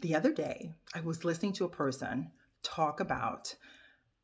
The other day, I was listening to a person talk about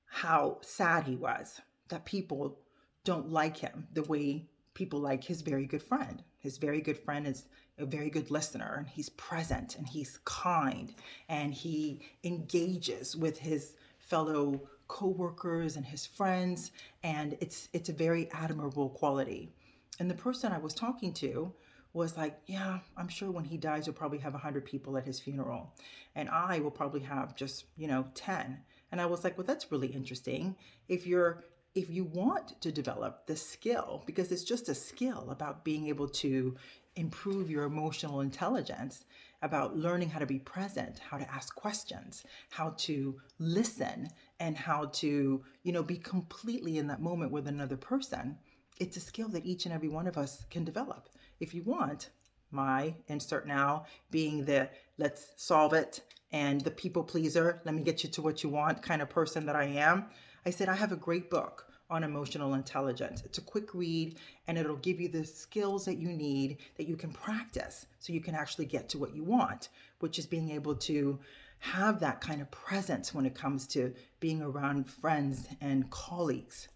how sad he was that people don't like him the way people like his very good friend. His very good friend is a very good listener, and he's present and he's kind and he engages with his fellow coworkers and his friends, and it's a very admirable quality. And the person I was talking to was like, yeah, I'm sure when he dies, you'll probably have 100 people at his funeral. And I will probably have just, 10. And I was like, well, that's really interesting. If you want to develop the skill, because it's just a skill about being able to improve your emotional intelligence, about learning how to be present, how to ask questions, how to listen, and how to, be completely in that moment with another person. It's a skill that each and every one of us can develop. If you want, my insert now being the let's solve it and the people pleaser, let me get you to what you want kind of person that I am, I said I have a great book on emotional intelligence. It's a quick read and it'll give you the skills that you need that you can practice so you can actually get to what you want, which is being able to have that kind of presence when it comes to being around friends and colleagues.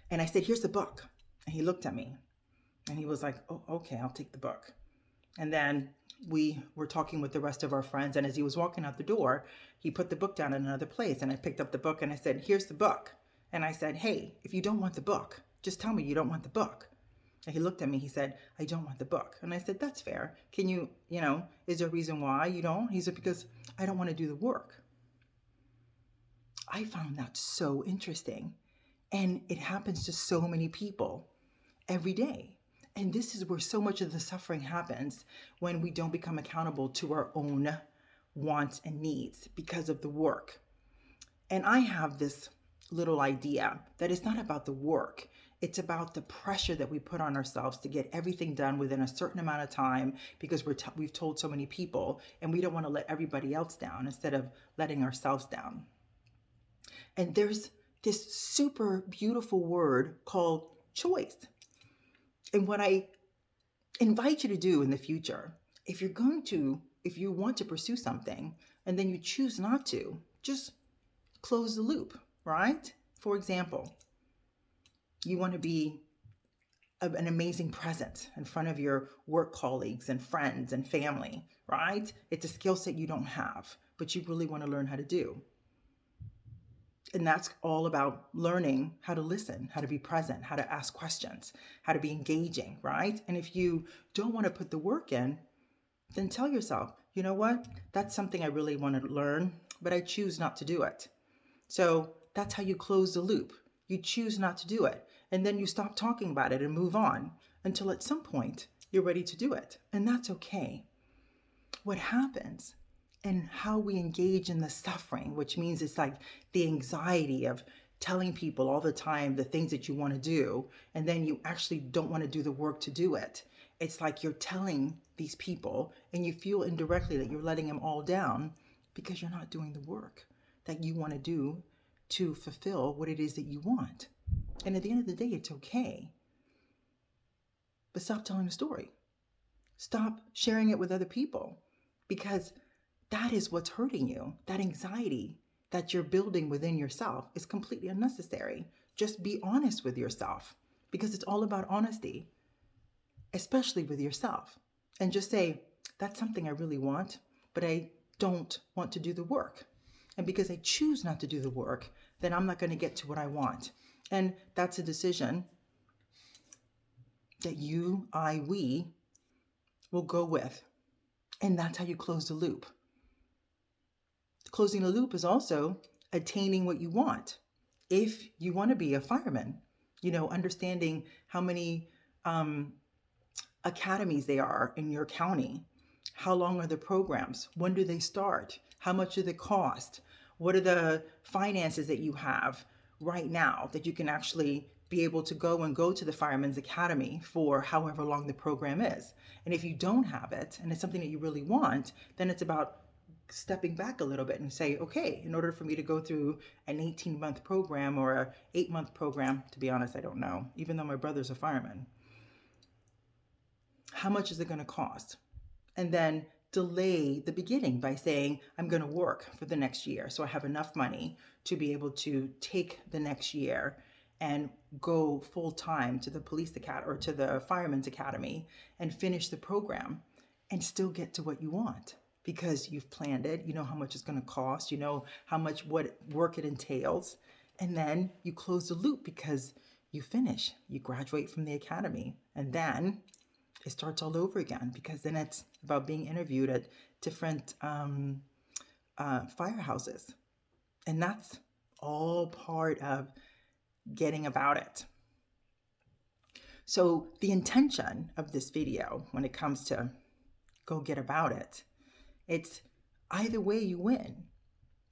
And I said, here's the book. And he looked at me and he was like, oh, okay, I'll take the book. And then we were talking with the rest of our friends. And as he was walking out the door, he put the book down in another place. And I picked up the book and I said, here's the book. And I said, hey, if you don't want the book, just tell me you don't want the book. And he looked at me, he said, I don't want the book. And I said, that's fair. Can you, is there a reason why you don't? He said, because I don't want to do the work. I found that so interesting. And it happens to so many people every day. And this is where so much of the suffering happens when we don't become accountable to our own wants and needs because of the work. And I have this little idea that it's not about the work. It's about the pressure that we put on ourselves to get everything done within a certain amount of time because we've told so many people and we don't want to let everybody else down instead of letting ourselves down. And there's this super beautiful word called choice. And what I invite you to do in the future, if you want to pursue something and then you choose not to, just close the loop, right? For example, you want to be an amazing presence in front of your work colleagues and friends and family, right? It's a skill set you don't have, but you really want to learn how to do. And that's all about learning how to listen, how to be present, how to ask questions, how to be engaging, right? And if you don't want to put the work in, then tell yourself, you know what? That's something I really want to learn, but I choose not to do it. So that's how you close the loop. You choose not to do it. And then you stop talking about it and move on until at some point you're ready to do it. And that's okay. What happens and how we engage in the suffering, which means it's like the anxiety of telling people all the time the things that you want to do, and then you actually don't want to do the work to do it. It's like you're telling these people and you feel indirectly that you're letting them all down because you're not doing the work that you want to do to fulfill what it is that you want. And at the end of the day, it's okay. But stop telling the story. Stop sharing it with other people because that is what's hurting you. That anxiety that you're building within yourself is completely unnecessary. Just be honest with yourself because it's all about honesty, especially with yourself. And just say, that's something I really want, but I don't want to do the work. And because I choose not to do the work, then I'm not going to get to what I want. And that's a decision that we will go with. And that's how you close the loop. Closing the loop is also attaining what you want. If you want to be a fireman, understanding how many academies there are in your county. How long are the programs? When do they start? How much do they cost? What are the finances that you have right now that you can actually be able to go to the Fireman's Academy for however long the program is? And if you don't have it and it's something that you really want, then it's about stepping back a little bit and say, okay, in order for me to go through an 18-month program or a 8-month program, to be honest, I don't know, even though my brother's a fireman, how much is it going to cost? And then delay the beginning by saying, I'm going to work for the next year so I have enough money to be able to take the next year and go full time to the police academy or to the fireman's academy and finish the program and still get to what you want because you've planned it. You know how much it's going to cost. You know how much what work it entails. And then you close the loop because you finish, you graduate from the academy, and then it starts all over again because then it's about being interviewed at different firehouses. And that's all part of getting about it. So the intention of this video when it comes to go get about it, it's either way you win.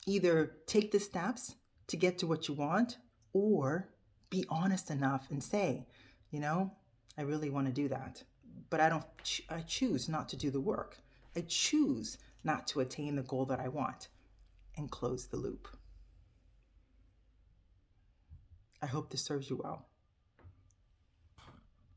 Either take the steps to get to what you want or be honest enough and say, you know, I really want to do that, but I choose not to do the work. I choose not to attain the goal that I want and close the loop. I hope this serves you well.